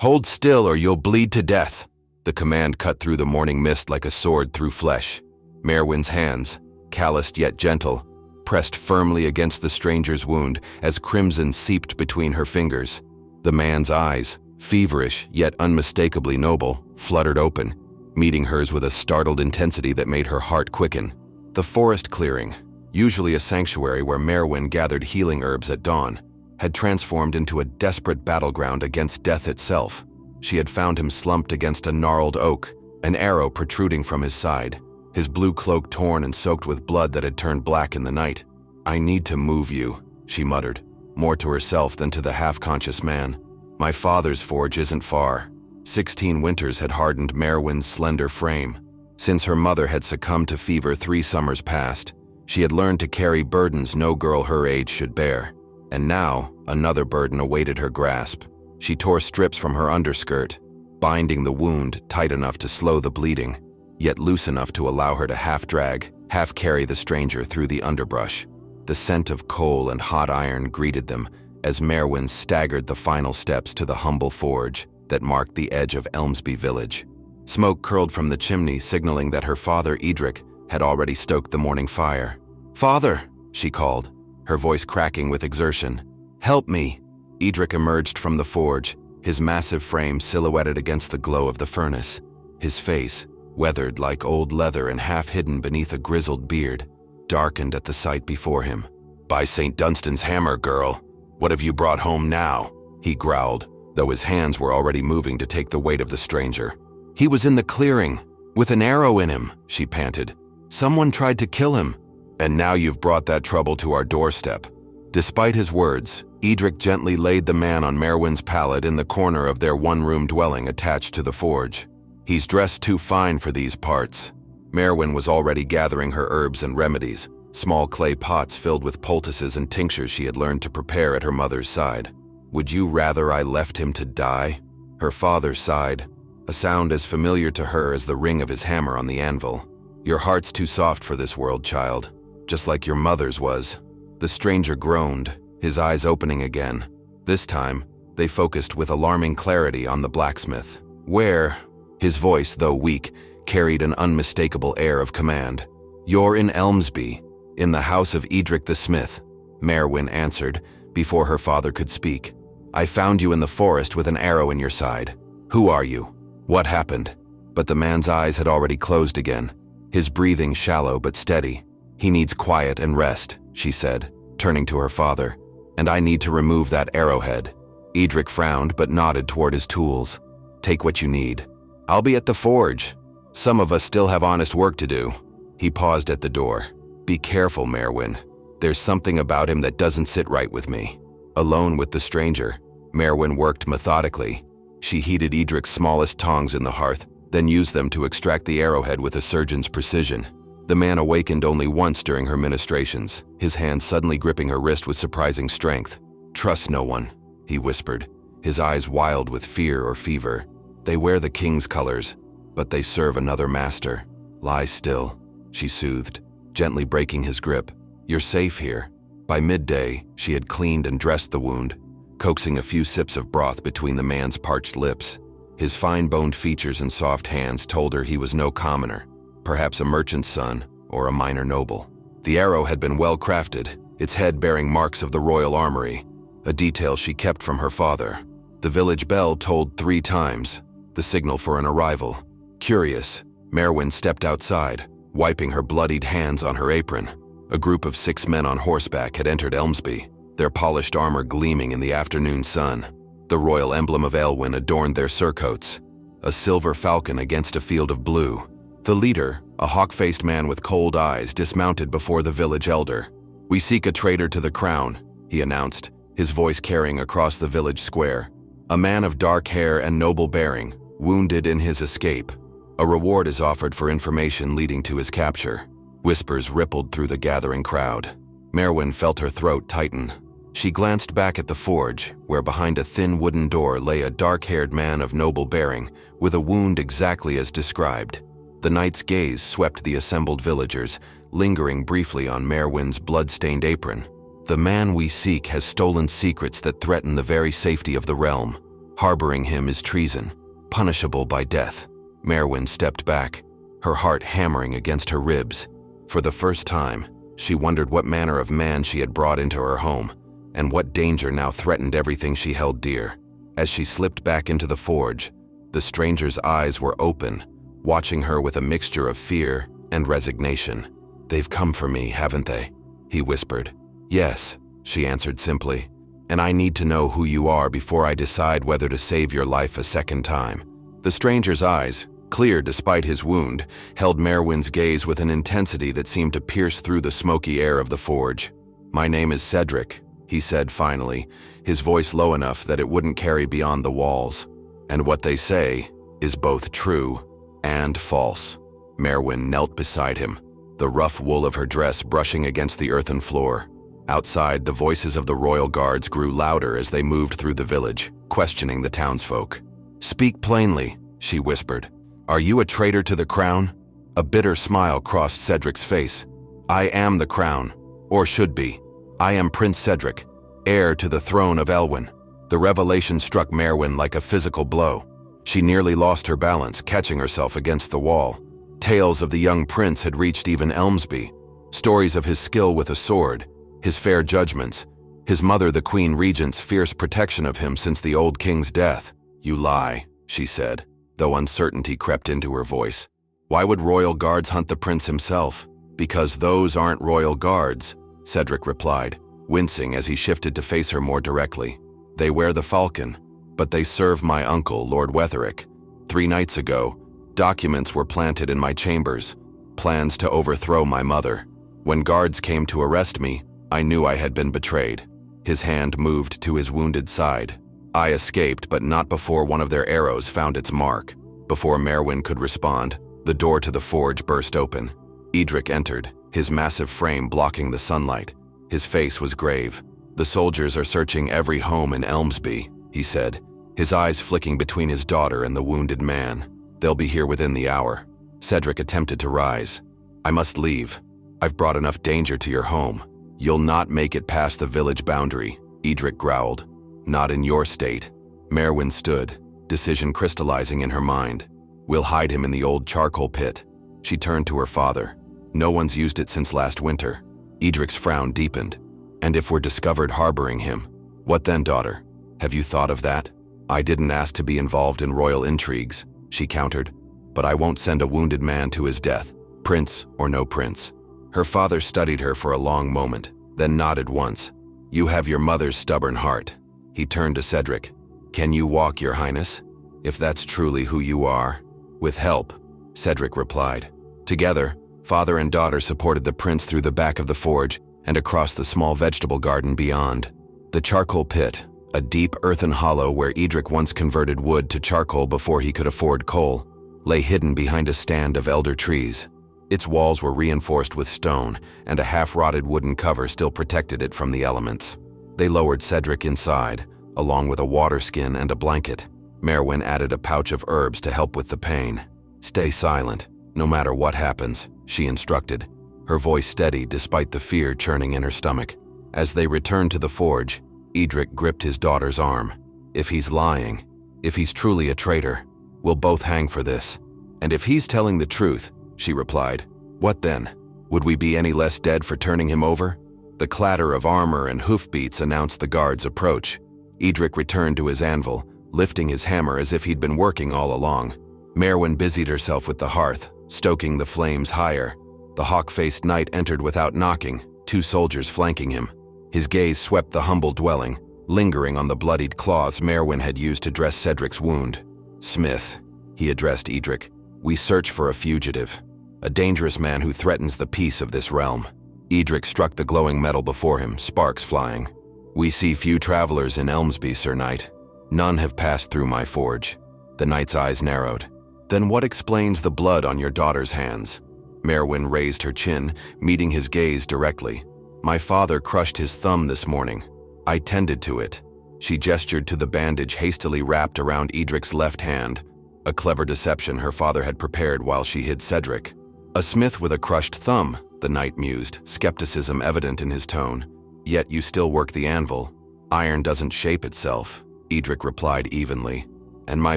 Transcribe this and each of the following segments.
Hold still or you'll bleed to death. The command cut through the morning mist like a sword through flesh. Maerwynn's hands, calloused yet gentle, pressed firmly against the stranger's wound as crimson seeped between her fingers. The man's eyes, feverish yet unmistakably noble, fluttered open, meeting hers with a startled intensity that made her heart quicken. The forest clearing, usually a sanctuary where Maerwynn gathered healing herbs at dawn, had transformed into a desperate battleground against death itself. She had found him slumped against a gnarled oak, an arrow protruding from his side, his blue cloak torn and soaked with blood that had turned black in the night. "I need to move you," she muttered, more to herself than to the half-conscious man. "My father's forge isn't far." 16 winters had hardened Maerwynn's slender frame. Since her mother had succumbed to fever 3 summers past, she had learned to carry burdens no girl her age should bear. And now, another burden awaited her grasp. She tore strips from her underskirt, binding the wound tight enough to slow the bleeding, yet loose enough to allow her to half-drag, half-carry the stranger through the underbrush. The scent of coal and hot iron greeted them as Maerwynn staggered the final steps to the humble forge that marked the edge of Elmsby village. Smoke curled from the chimney, signaling that her father, Edric, had already stoked the morning fire. "Father," she called, her voice cracking with exertion. "Help me." Edric emerged from the forge, his massive frame silhouetted against the glow of the furnace. His face, weathered like old leather and half-hidden beneath a grizzled beard, darkened at the sight before him. "By St. Dunstan's hammer, girl, what have you brought home now?" he growled, though his hands were already moving to take the weight of the stranger. "He was in the clearing, with an arrow in him," she panted. "Someone tried to kill him. And now you've brought that trouble to our doorstep." Despite his words, Edric gently laid the man on Maerwynn's pallet in the corner of their one-room dwelling attached to the forge. "He's dressed too fine for these parts." Maerwynn was already gathering her herbs and remedies, small clay pots filled with poultices and tinctures she had learned to prepare at her mother's side. "Would you rather I left him to die?" Her father sighed, a sound as familiar to her as the ring of his hammer on the anvil. "Your heart's too soft for this world, child, just like your mother's was." The stranger groaned, his eyes opening again. This time, they focused with alarming clarity on the blacksmith. "Where?" His voice, though weak, carried an unmistakable air of command. "You're in Elmsby, in the house of Edric the smith," Maerwynn answered, before her father could speak. "I found you in the forest with an arrow in your side. Who are you? What happened?" But the man's eyes had already closed again, his breathing shallow but steady. "He needs quiet and rest," she said, turning to her father. "And I need to remove that arrowhead." Edric frowned but nodded toward his tools. "Take what you need. I'll be at the forge. Some of us still have honest work to do." He paused at the door. "Be careful, Maerwynn. There's something about him that doesn't sit right with me." Alone with the stranger, Maerwynn worked methodically. She heated Edric's smallest tongs in the hearth, then used them to extract the arrowhead with a surgeon's precision. The man awakened only once during her ministrations, his hand suddenly gripping her wrist with surprising strength. "Trust no one," he whispered, his eyes wild with fear or fever. "They wear the king's colors, but they serve another master. Lie still," she soothed, gently breaking his grip. "You're safe here." By midday, she had cleaned and dressed the wound, coaxing a few sips of broth between the man's parched lips. His fine-boned features and soft hands told her he was no commoner, perhaps a merchant's son or a minor noble. The arrow had been well crafted, its head bearing marks of the royal armory, a detail she kept from her father. The village bell tolled 3 times, the signal for an arrival. Curious, Maerwynn stepped outside, wiping her bloodied hands on her apron. A group of 6 men on horseback had entered Elmsby, their polished armor gleaming in the afternoon sun. The royal emblem of Aelwin adorned their surcoats, a silver falcon against a field of blue. The leader, a hawk-faced man with cold eyes, dismounted before the village elder. "We seek a traitor to the crown," he announced, his voice carrying across the village square. "A man of dark hair and noble bearing, wounded in his escape. A reward is offered for information leading to his capture." Whispers rippled through the gathering crowd. Maerwynn felt her throat tighten. She glanced back at the forge, where behind a thin wooden door lay a dark-haired man of noble bearing, with a wound exactly as described. The knight's gaze swept the assembled villagers, lingering briefly on Maerwynn's blood-stained apron. "The man we seek has stolen secrets that threaten the very safety of the realm. Harboring him is treason, punishable by death. Maerwynn stepped back, her heart hammering against her ribs. For the first time, she wondered what manner of man she had brought into her home, and what danger now threatened everything she held dear. As she slipped back into the forge, the stranger's eyes were open, watching her with a mixture of fear and resignation. "They've come for me, haven't they?" he whispered. "Yes," she answered simply, "and I need to know who you are before I decide whether to save your life a second time." The stranger's eyes, clear despite his wound, held Maerwynn's gaze with an intensity that seemed to pierce through the smoky air of the forge. "My name is Cedric," he said finally, his voice low enough that it wouldn't carry beyond the walls. "And what they say is both true and false." Maerwynn knelt beside him, the rough wool of her dress brushing against the earthen floor. Outside, the voices of the royal guards grew louder as they moved through the village, questioning the townsfolk. "Speak plainly," she whispered. "Are you a traitor to the crown?" A bitter smile crossed Cedric's face. "I am the crown, or should be. I am Prince Cedric, heir to the throne of Aelwin." The revelation struck Maerwynn like a physical blow. She nearly lost her balance, catching herself against the wall. Tales of the young prince had reached even Elmsby. Stories of his skill with a sword, his fair judgments, his mother the Queen Regent's fierce protection of him since the old king's death. "You lie," she said, though uncertainty crept into her voice. "Why would royal guards hunt the prince himself?" "Because those aren't royal guards," Cedric replied, wincing as he shifted to face her more directly. "They wear the falcon, but they serve my uncle, Lord Wetherick. 3 nights ago, documents were planted in my chambers, plans to overthrow my mother. When guards came to arrest me, I knew I had been betrayed." His hand moved to his wounded side. "I escaped, but not before one of their arrows found its mark." Before Maerwynn could respond, the door to the forge burst open. Edric entered, his massive frame blocking the sunlight. His face was grave. "The soldiers are searching every home in Elmsby," he said, his eyes flicking between his daughter and the wounded man. "They'll be here within the hour." Cedric attempted to rise. "I must leave. I've brought enough danger to your home." "You'll not make it past the village boundary," Edric growled. "Not in your state." Maerwynn stood, decision crystallizing in her mind. "We'll hide him in the old charcoal pit." She turned to her father. "No one's used it since last winter." Edric's frown deepened. "And if we're discovered harboring him, what then, daughter? Have you thought of that?" "I didn't ask to be involved in royal intrigues," she countered, "but I won't send a wounded man to his death, prince or no prince." Her father studied her for a long moment, then nodded once. "You have your mother's stubborn heart." He turned to Cedric. "Can you walk, your highness? If that's truly who you are." "With help," Cedric replied. Together, father and daughter supported the prince through the back of the forge and across the small vegetable garden beyond. The charcoal pit, a deep earthen hollow where Edric once converted wood to charcoal before he could afford coal, lay hidden behind a stand of elder trees. Its walls were reinforced with stone, and a half-rotted wooden cover still protected it from the elements. They lowered Cedric inside, along with a water skin and a blanket. Maerwynn added a pouch of herbs to help with the pain. "Stay silent, no matter what happens," she instructed, her voice steady despite the fear churning in her stomach. As they returned to the forge, Edric gripped his daughter's arm. "If he's lying, if he's truly a traitor, we'll both hang for this. And if he's telling the truth," she replied, "what then? Would we be any less dead for turning him over?" The clatter of armor and hoofbeats announced the guard's approach. Edric returned to his anvil, lifting his hammer as if he'd been working all along. Maerwynn busied herself with the hearth, stoking the flames higher. The hawk-faced knight entered without knocking, 2 soldiers flanking him. His gaze swept the humble dwelling, lingering on the bloodied cloths Maerwynn had used to dress Cedric's wound. "Smith," he addressed Edric, "we search for a fugitive, a dangerous man who threatens the peace of this realm." Edric struck the glowing metal before him, sparks flying. "We see few travelers in Elmsby, Sir Knight. None have passed through my forge." The knight's eyes narrowed. "Then what explains the blood on your daughter's hands?" Maerwynn raised her chin, meeting his gaze directly. "My father crushed his thumb this morning. I tended to it." She gestured to the bandage hastily wrapped around Edric's left hand, a clever deception her father had prepared while she hid Cedric. "A smith with a crushed thumb," the knight mused, skepticism evident in his tone. "Yet you still work the anvil. Iron doesn't shape itself." Edric replied evenly. "And my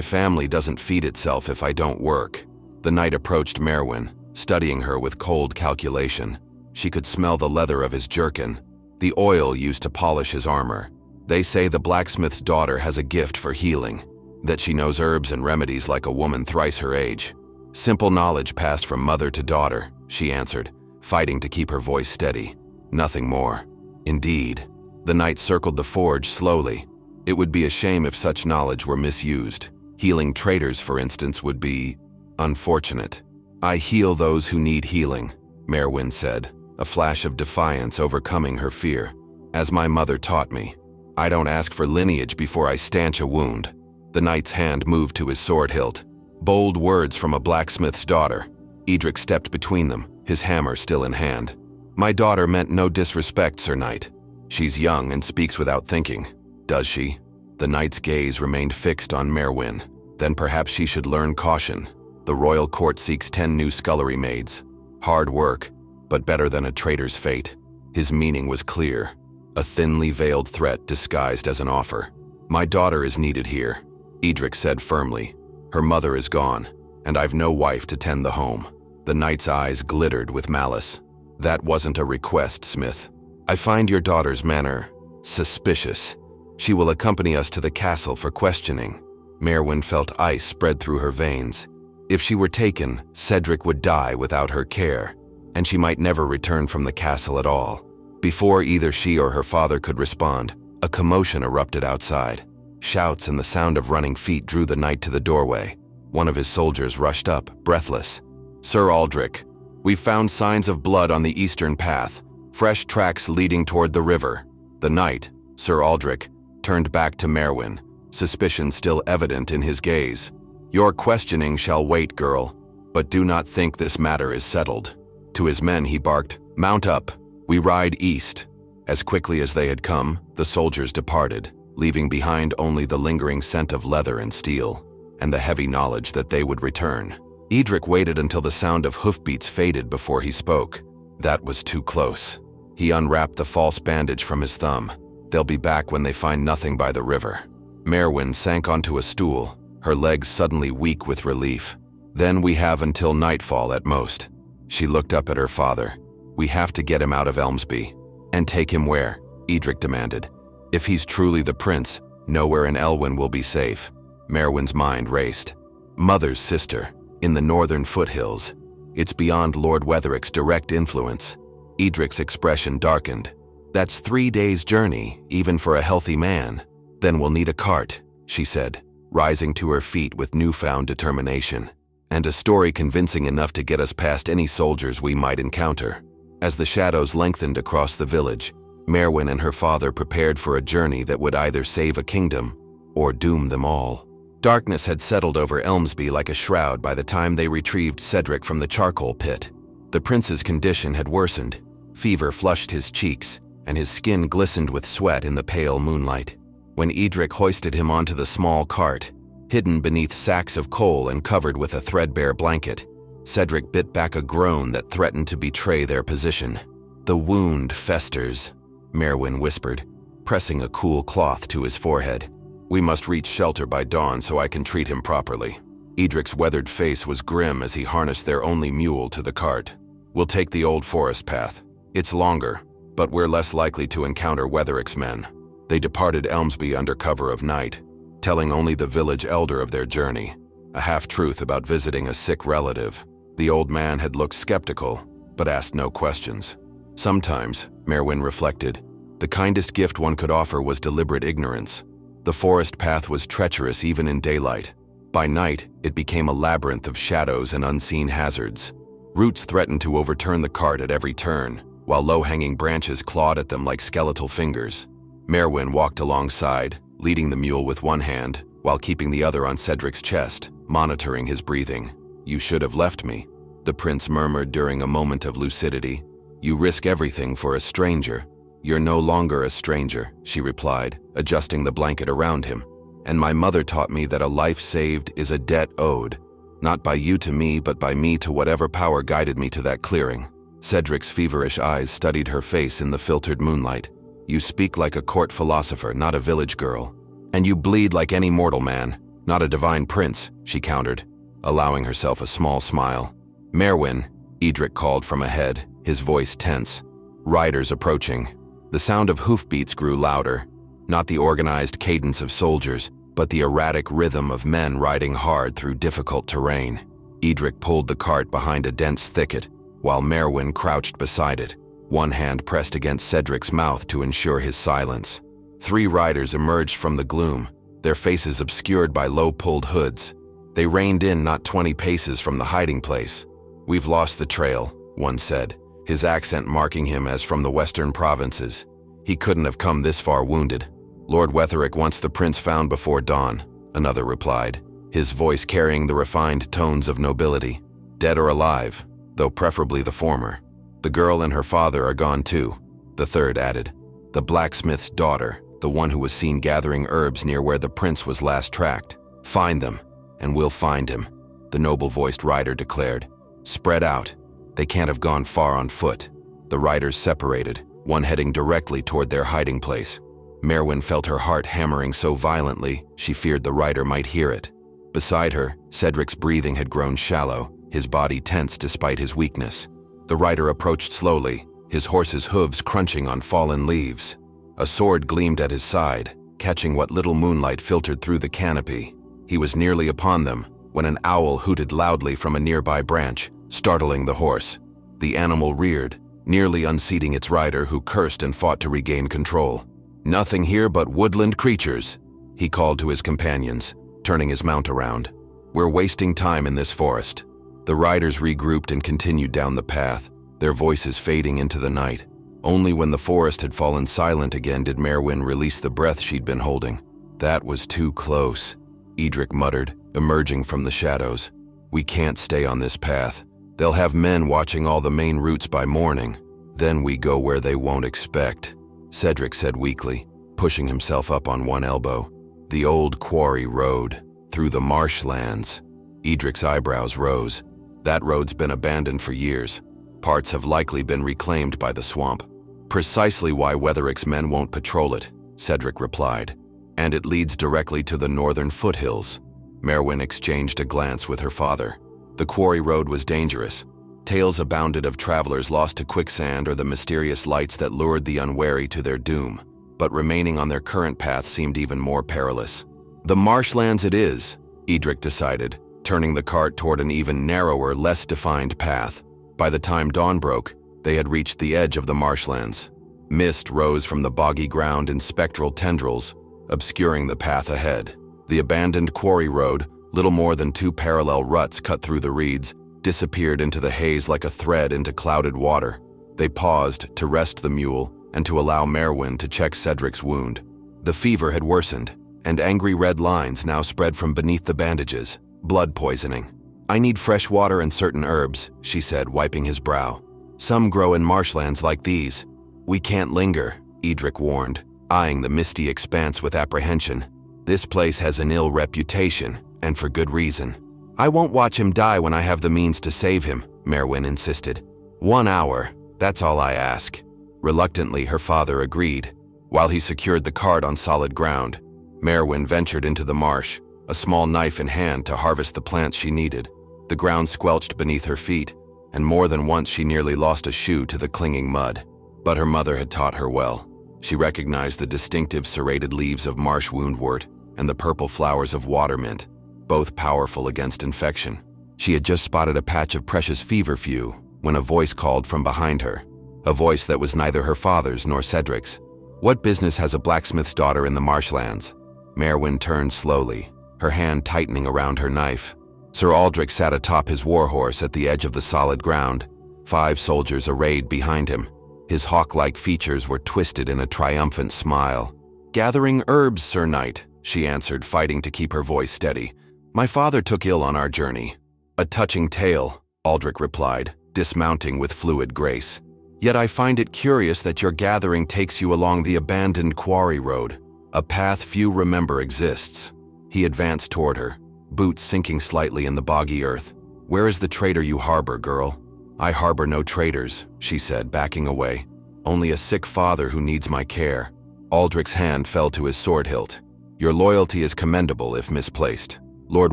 family doesn't feed itself if I don't work." The knight approached Maerwynn, studying her with cold calculation. She could smell the leather of his jerkin, the oil used to polish his armor. "They say the blacksmith's daughter has a gift for healing, that she knows herbs and remedies like a woman thrice her age." "Simple knowledge passed from mother to daughter," she answered, fighting to keep her voice steady. "Nothing more." "Indeed." The knight circled the forge slowly. "It would be a shame if such knowledge were misused. Healing traitors, for instance, would be unfortunate." "I heal those who need healing," Maerwynn said, a flash of defiance overcoming her fear. "As my mother taught me. I don't ask for lineage before I stanch a wound." The knight's hand moved to his sword hilt. Bold words from a blacksmith's daughter. Edric stepped between them, his hammer still in hand. "My daughter meant no disrespect, Sir Knight. She's young and speaks without thinking." "Does she?" The knight's gaze remained fixed on Maerwynn. "Then perhaps she should learn caution. The royal court seeks 10 new scullery maids. Hard work, but better than a traitor's fate." His meaning was clear, a thinly veiled threat disguised as an offer. "My daughter is needed here," Edric said firmly. "Her mother is gone, and I've no wife to tend the home." The knight's eyes glittered with malice. "That wasn't a request, Smith. I find your daughter's manner suspicious. She will accompany us to the castle for questioning." Maerwynn felt ice spread through her veins. If she were taken, Cedric would die without her care, and she might never return from the castle at all. Before either she or her father could respond, a commotion erupted outside. Shouts and the sound of running feet drew the knight to the doorway. One of his soldiers rushed up, breathless. "Sir Aldrich, we've found signs of blood on the eastern path, fresh tracks leading toward the river." The knight, Sir Aldrich, turned back to Maerwynn, suspicion still evident in his gaze. "Your questioning shall wait, girl, but do not think this matter is settled." To his men he barked, "Mount up, we ride east." As quickly as they had come, the soldiers departed, leaving behind only the lingering scent of leather and steel, and the heavy knowledge that they would return. Edric waited until the sound of hoofbeats faded before he spoke. That was too close. He unwrapped the false bandage from his thumb. "They'll be back when they find nothing by the river." Maerwynn sank onto a stool, her legs suddenly weak with relief. "Then we have until nightfall at most." She looked up at her father. "We have to get him out of Elmsby." "And take him where?" Edric demanded. "If he's truly the prince, nowhere in Aelwin will be safe." Maerwynn's mind raced. "Mother's sister, in the northern foothills. It's beyond Lord Wetherick's direct influence." Edric's expression darkened. "That's 3 days' journey, even for a healthy man." "Then we'll need a cart," she said, rising to her feet with newfound determination. "And a story convincing enough to get us past any soldiers we might encounter." As the shadows lengthened across the village, Maerwynn and her father prepared for a journey that would either save a kingdom or doom them all. Darkness had settled over Elmsby like a shroud by the time they retrieved Cedric from the charcoal pit. The prince's condition had worsened. Fever flushed his cheeks, and his skin glistened with sweat in the pale moonlight. When Edric hoisted him onto the small cart, hidden beneath sacks of coal and covered with a threadbare blanket, Cedric bit back a groan that threatened to betray their position. "The wound festers," Maerwynn whispered, pressing a cool cloth to his forehead. "We must reach shelter by dawn so I can treat him properly." Edric's weathered face was grim as he harnessed their only mule to the cart. "We'll take the old forest path. It's longer, but we're less likely to encounter Wetherick's men." They departed Elmsby under cover of night, telling only the village elder of their journey, a half-truth about visiting a sick relative. The old man had looked skeptical, but asked no questions. Sometimes, Maerwynn reflected, the kindest gift one could offer was deliberate ignorance. The forest path was treacherous even in daylight. By night, it became a labyrinth of shadows and unseen hazards. Roots threatened to overturn the cart at every turn, while low-hanging branches clawed at them like skeletal fingers. Maerwynn walked alongside, leading the mule with one hand, while keeping the other on Cedric's chest, monitoring his breathing. "You should have left me," the prince murmured during a moment of lucidity. "You risk everything for a stranger." "You're no longer a stranger," she replied, adjusting the blanket around him. "And my mother taught me that a life saved is a debt owed, not by you to me, but by me to whatever power guided me to that clearing." Cedric's feverish eyes studied her face in the filtered moonlight. "You speak like a court philosopher, not a village girl." And you bleed like any mortal man, not a divine prince, she countered, allowing herself a small smile. Maerwynn, Edric called from ahead, his voice tense. Riders approaching. The sound of hoofbeats grew louder, not the organized cadence of soldiers, but the erratic rhythm of men riding hard through difficult terrain. Edric pulled the cart behind a dense thicket, while Maerwynn crouched beside it, one hand pressed against Cedric's mouth to ensure his silence. 3 riders emerged from the gloom, their faces obscured by low-pulled hoods. They reined in not 20 paces from the hiding place. "We've lost the trail," one said, his accent marking him as from the western provinces. "He couldn't have come this far wounded. Lord Wetherick wants the prince found before dawn," another replied, his voice carrying the refined tones of nobility. "Dead or alive, though preferably the former. The girl and her father are gone too," the third added. "The blacksmith's daughter, the one who was seen gathering herbs near where the prince was last tracked. Find them, and we'll find him," the noble-voiced rider declared. "Spread out. They can't have gone far on foot." The riders separated, one heading directly toward their hiding place. Maerwynn felt her heart hammering so violently she feared the rider might hear it. Beside her, Cedric's breathing had grown shallow, his body tense despite his weakness. The rider approached slowly, his horse's hooves crunching on fallen leaves. A sword gleamed at his side, catching what little moonlight filtered through the canopy. He was nearly upon them when an owl hooted loudly from a nearby branch, startling the horse. The animal reared, nearly unseating its rider, who cursed and fought to regain control. "Nothing here but woodland creatures," he called to his companions, turning his mount around. "We're wasting time in this forest." The riders regrouped and continued down the path, their voices fading into the night. Only when the forest had fallen silent again did Maerwynn release the breath she'd been holding. "That was too close," Edric muttered, emerging from the shadows. "We can't stay on this path. They'll have men watching all the main routes by morning. Then we go where they won't expect," Cedric said weakly, pushing himself up on one elbow. "The old quarry road, through the marshlands." Edric's eyebrows rose. "That road's been abandoned for years. Parts have likely been reclaimed by the swamp." "Precisely why Wetherick's men won't patrol it," Cedric replied. "And it leads directly to the northern foothills." Maerwynn exchanged a glance with her father. The quarry road was dangerous. Tales abounded of travelers lost to quicksand or the mysterious lights that lured the unwary to their doom. But remaining on their current path seemed even more perilous. "The marshlands it is," Edric decided, turning the cart toward an even narrower, less defined path. By the time dawn broke, they had reached the edge of the marshlands. Mist rose from the boggy ground in spectral tendrils, obscuring the path ahead. The abandoned quarry road, little more than 2 parallel ruts cut through the reeds, disappeared into the haze like a thread into clouded water. They paused to rest the mule and to allow Maerwynn to check Cedric's wound. The fever had worsened, and angry red lines now spread from beneath the bandages. Blood poisoning. "I need fresh water and certain herbs," she said, wiping his brow. "Some grow in marshlands like these." "We can't linger," Edric warned, eyeing the misty expanse with apprehension. "This place has an ill reputation, and for good reason." "I won't watch him die when I have the means to save him," Maerwynn insisted. "1 hour, that's all I ask." Reluctantly, her father agreed. While he secured the cart on solid ground, Maerwynn ventured into the marsh, a small knife in hand to harvest the plants she needed. The ground squelched beneath her feet, and more than once she nearly lost a shoe to the clinging mud. But her mother had taught her well. She recognized the distinctive serrated leaves of marsh woundwort and the purple flowers of watermint, both powerful against infection. She had just spotted a patch of precious feverfew when a voice called from behind her, a voice that was neither her father's nor Cedric's. "What business has a blacksmith's daughter in the marshlands?" Maerwynn turned slowly, her hand tightening around her knife. Sir Aldrich sat atop his warhorse at the edge of the solid ground, 5 soldiers arrayed behind him. His hawk-like features were twisted in a triumphant smile. "Gathering herbs, Sir Knight," she answered, fighting to keep her voice steady. "My father took ill on our journey." "A touching tale," Aldrich replied, dismounting with fluid grace. "Yet I find it curious that your gathering takes you along the abandoned quarry road, a path few remember exists." He advanced toward her, boots sinking slightly in the boggy earth. "Where is the traitor you harbor, girl?" "I harbor no traitors," she said, backing away. "Only a sick father who needs my care." Aldrich's hand fell to his sword hilt. Your loyalty is commendable if misplaced. Lord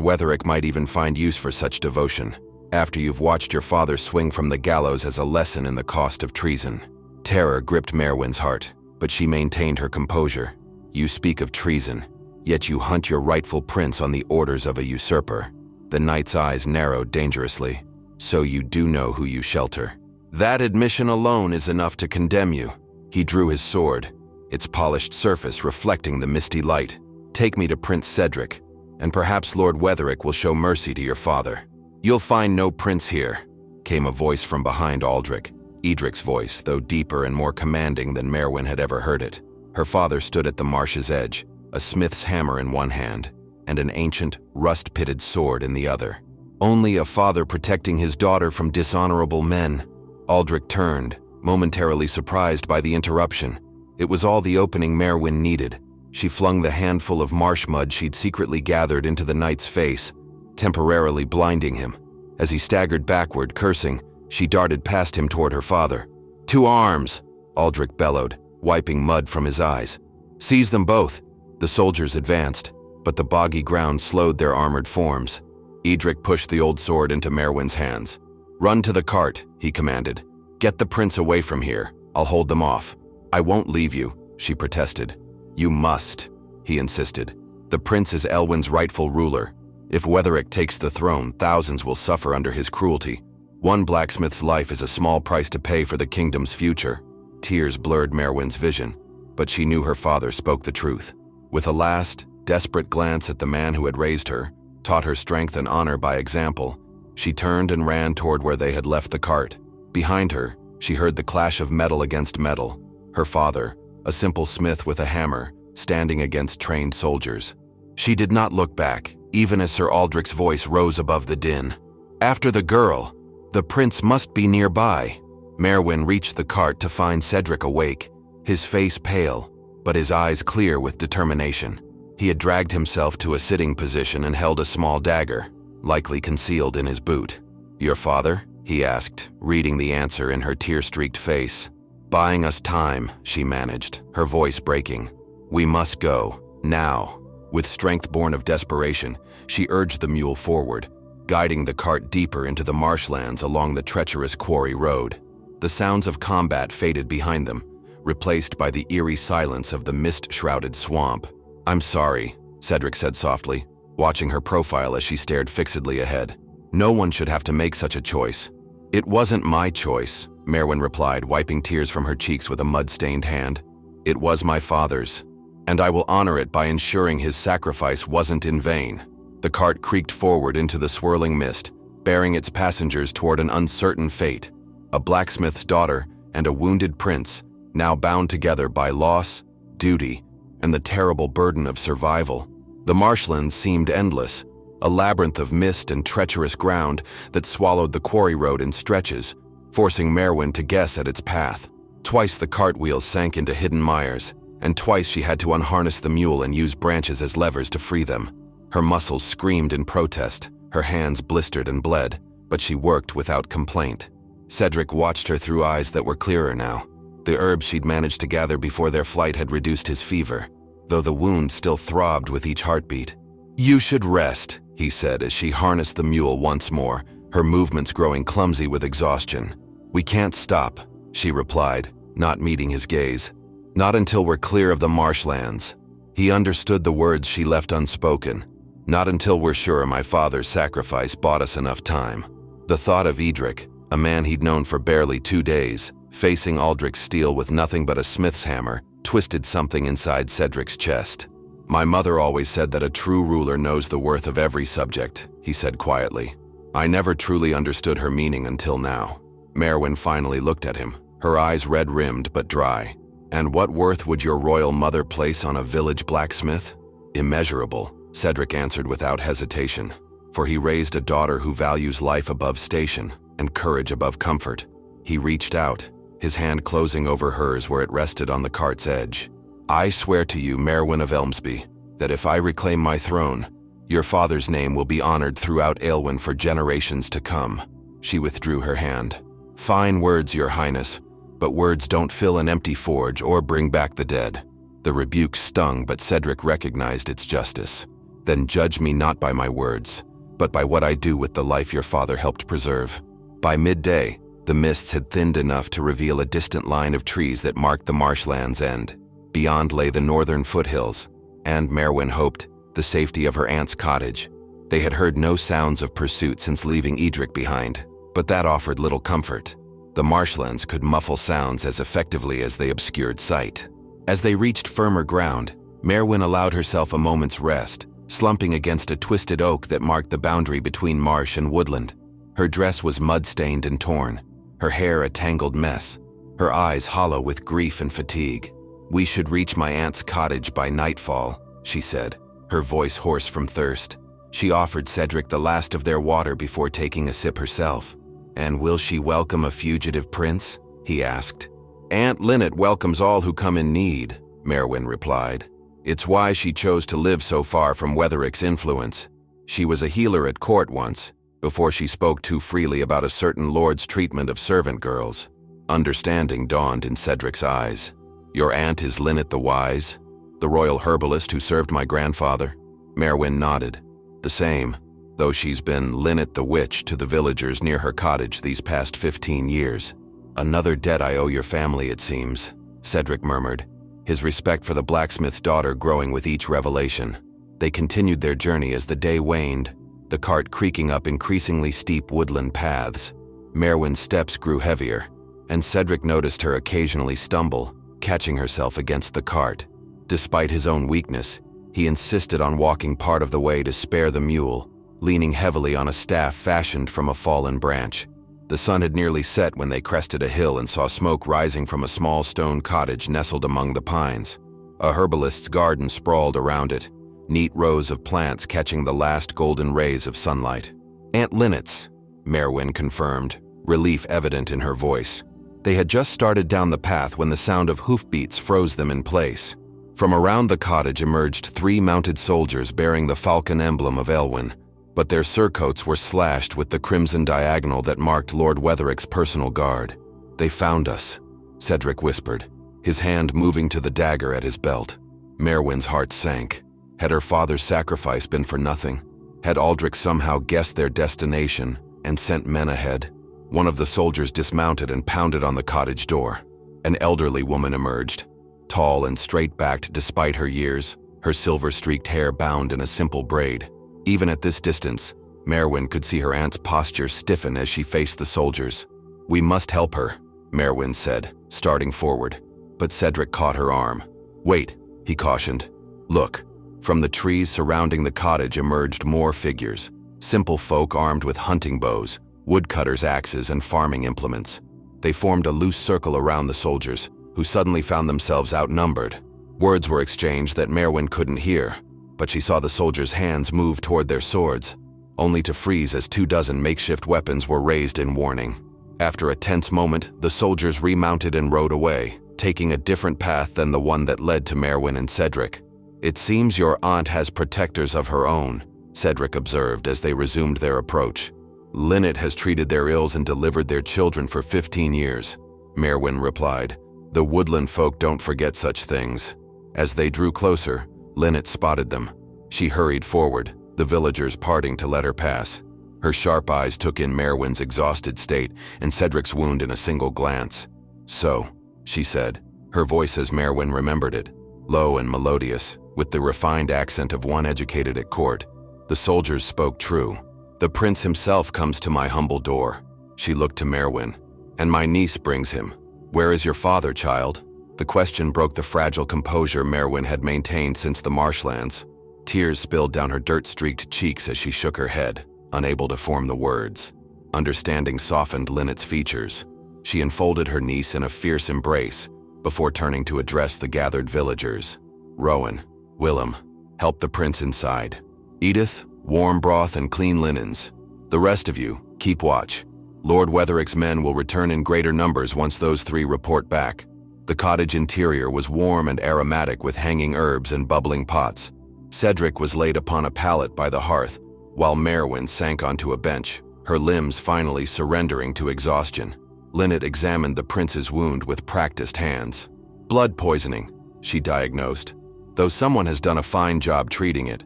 Wetherick might even find use for such devotion, after you've watched your father swing from the gallows as a lesson in the cost of treason. Terror gripped Maerwynn's heart, but she maintained her composure. You speak of treason, yet you hunt your rightful prince on the orders of a usurper. The knight's eyes narrowed dangerously. So you do know who you shelter. That admission alone is enough to condemn you. He drew his sword, its polished surface reflecting the misty light. Take me to Prince Cedric, and perhaps Lord Wetherick will show mercy to your father. You'll find no prince here, came a voice from behind Aldrich. Edric's voice, though deeper and more commanding than Maerwynn had ever heard it. Her father stood at the marsh's edge, a smith's hammer in one hand, and an ancient, rust-pitted sword in the other. Only a father protecting his daughter from dishonorable men. Aldrich turned, momentarily surprised by the interruption. It was all the opening Maerwynn needed. She flung the handful of marsh mud she'd secretly gathered into the knight's face, temporarily blinding him. As he staggered backward, cursing, she darted past him toward her father. To arms! Aldrich bellowed, wiping mud from his eyes. Seize them both! The soldiers advanced, but the boggy ground slowed their armored forms. Edric pushed the old sword into Maerwynn's hands. Run to the cart, he commanded. Get the prince away from here. I'll hold them off. I won't leave you, she protested. You must, he insisted. The prince is Aelwin's rightful ruler. If Wetherick takes the throne, thousands will suffer under his cruelty. One blacksmith's life is a small price to pay for the kingdom's future. Tears blurred Maerwynn's vision, but she knew her father spoke the truth. With a last, desperate glance at the man who had raised her, taught her strength and honor by example, she turned and ran toward where they had left the cart. Behind her, she heard the clash of metal against metal. Her father, a simple smith with a hammer, standing against trained soldiers. She did not look back, even as Sir Aldrich's voice rose above the din. After the girl, the prince must be nearby. Maerwynn reached the cart to find Cedric awake, his face pale, but his eyes clear with determination. He had dragged himself to a sitting position and held a small dagger, likely concealed in his boot. Your father? He asked, reading the answer in her tear-streaked face. Buying us time, she managed, her voice breaking. We must go, now. With strength born of desperation, she urged the mule forward, guiding the cart deeper into the marshlands along the treacherous quarry road. The sounds of combat faded behind them, replaced by the eerie silence of the mist-shrouded swamp. I'm sorry, Cedric said softly, watching her profile as she stared fixedly ahead. No one should have to make such a choice. It wasn't my choice, Maerwynn replied, wiping tears from her cheeks with a mud-stained hand. It was my father's, and I will honor it by ensuring his sacrifice wasn't in vain. The cart creaked forward into the swirling mist, bearing its passengers toward an uncertain fate. A blacksmith's daughter and a wounded prince, now bound together by loss, duty, and the terrible burden of survival. The marshlands seemed endless, a labyrinth of mist and treacherous ground that swallowed the quarry road in stretches, forcing Maerwynn to guess at its path. Twice the cart wheels sank into hidden mires, and twice she had to unharness the mule and use branches as levers to free them. Her muscles screamed in protest, her hands blistered and bled, but she worked without complaint. Cedric watched her through eyes that were clearer now. The herbs she'd managed to gather before their flight had reduced his fever, though the wound still throbbed with each heartbeat. You should rest, he said as she harnessed the mule once more, her movements growing clumsy with exhaustion. We can't stop, she replied, not meeting his gaze. Not until we're clear of the marshlands. He understood the words she left unspoken. Not until we're sure my father's sacrifice bought us enough time. The thought of Edric, a man he'd known for barely 2 days, facing Aldrich's steel with nothing but a smith's hammer, twisted something inside Cedric's chest. My mother always said that a true ruler knows the worth of every subject, he said quietly. I never truly understood her meaning until now. Maerwynn finally looked at him, her eyes red-rimmed but dry. And what worth would your royal mother place on a village blacksmith? Immeasurable, Cedric answered without hesitation, for he raised a daughter who values life above station and courage above comfort. He reached out, his hand closing over hers where it rested on the cart's edge. I swear to you, Maerwynn of Elmsby, that if I reclaim my throne, your father's name will be honored throughout Aelwin for generations to come. She withdrew her hand. Fine words, your highness, but words don't fill an empty forge or bring back the dead. The rebuke stung, but Cedric recognized its justice. "Then judge me not by my words, but by what I do with the life your father helped preserve." By midday, the mists had thinned enough to reveal a distant line of trees that marked the marshland's end. Beyond lay the northern foothills, and Maerwynn hoped, the safety of her aunt's cottage. They had heard no sounds of pursuit since leaving Edric behind, but that offered little comfort. The marshlands could muffle sounds as effectively as they obscured sight. As they reached firmer ground, Maerwynn allowed herself a moment's rest, slumping against a twisted oak that marked the boundary between marsh and woodland. Her dress was mud-stained and torn, her hair a tangled mess, her eyes hollow with grief and fatigue. "We should reach my aunt's cottage by nightfall," she said, her voice hoarse from thirst. She offered Cedric the last of their water before taking a sip herself. "And will she welcome a fugitive prince?" he asked. "Aunt Linnet welcomes all who come in need," Maerwynn replied. "It's why she chose to live so far from Wetheric's influence. She was a healer at court once, before she spoke too freely about a certain lord's treatment of servant girls." Understanding dawned in Cedric's eyes. "Your aunt is Linnet the Wise, the royal herbalist who served my grandfather?" Maerwynn nodded. "The same, though she's been Linnet the Witch to the villagers near her cottage these past 15 years. "Another debt I owe your family, it seems," Cedric murmured, his respect for the blacksmith's daughter growing with each revelation. They continued their journey as the day waned, the cart creaking up increasingly steep woodland paths. Maerwynn's steps grew heavier, and Cedric noticed her occasionally stumble, catching herself against the cart. Despite his own weakness, he insisted on walking part of the way to spare the mule, leaning heavily on a staff fashioned from a fallen branch. The sun had nearly set when they crested a hill and saw smoke rising from a small stone cottage nestled among the pines. A herbalist's garden sprawled around it, neat rows of plants catching the last golden rays of sunlight. "Aunt Linnet's," Maerwynn confirmed, relief evident in her voice. They had just started down the path when the sound of hoofbeats froze them in place. From around the cottage emerged 3 mounted soldiers bearing the falcon emblem of Aelwin, but their surcoats were slashed with the crimson diagonal that marked Lord Wetheric's personal guard. "They found us," Cedric whispered, his hand moving to the dagger at his belt. Maerwynn's heart sank. Had her father's sacrifice been for nothing? Had Aldrich somehow guessed their destination and sent men ahead? One of the soldiers dismounted and pounded on the cottage door. An elderly woman emerged, tall and straight-backed despite her years, her silver-streaked hair bound in a simple braid. Even at this distance, Maerwynn could see her aunt's posture stiffen as she faced the soldiers. "We must help her," Maerwynn said, starting forward. But Cedric caught her arm. "Wait," he cautioned. "Look." From the trees surrounding the cottage emerged more figures, simple folk armed with hunting bows, woodcutters' axes, and farming implements. They formed a loose circle around the soldiers, who suddenly found themselves outnumbered. Words were exchanged that Maerwynn couldn't hear, but she saw the soldiers' hands move toward their swords, only to freeze as 24 makeshift weapons were raised in warning. After a tense moment, the soldiers remounted and rode away, taking a different path than the one that led to Maerwynn and Cedric. "It seems your aunt has protectors of her own," Cedric observed as they resumed their approach. "Linnet has treated their ills and delivered their children for 15 years, Maerwynn replied. "The woodland folk don't forget such things." As they drew closer, Linnet spotted them. She hurried forward, the villagers parting to let her pass. Her sharp eyes took in Maerwynn's exhausted state and Cedric's wound in a single glance. "So," she said, her voice as Maerwynn remembered it, low and melodious, with the refined accent of one educated at court. "The soldiers spoke true. The prince himself comes to my humble door." She looked to Maerwynn. "And my niece brings him. Where is your father, child?" The question broke the fragile composure Maerwynn had maintained since the marshlands. Tears spilled down her dirt-streaked cheeks as she shook her head, unable to form the words. Understanding softened Linnet's features. She enfolded her niece in a fierce embrace before turning to address the gathered villagers. "Rowan, Willem, help the prince inside. Edith, warm broth and clean linens. The rest of you, keep watch. Lord Wetheric's men will return in greater numbers once those 3 report back." The cottage interior was warm and aromatic with hanging herbs and bubbling pots. Cedric was laid upon a pallet by the hearth, while Maerwynn sank onto a bench, her limbs finally surrendering to exhaustion. Linnet examined the prince's wound with practiced hands. "Blood poisoning," she diagnosed. "Though someone has done a fine job treating it."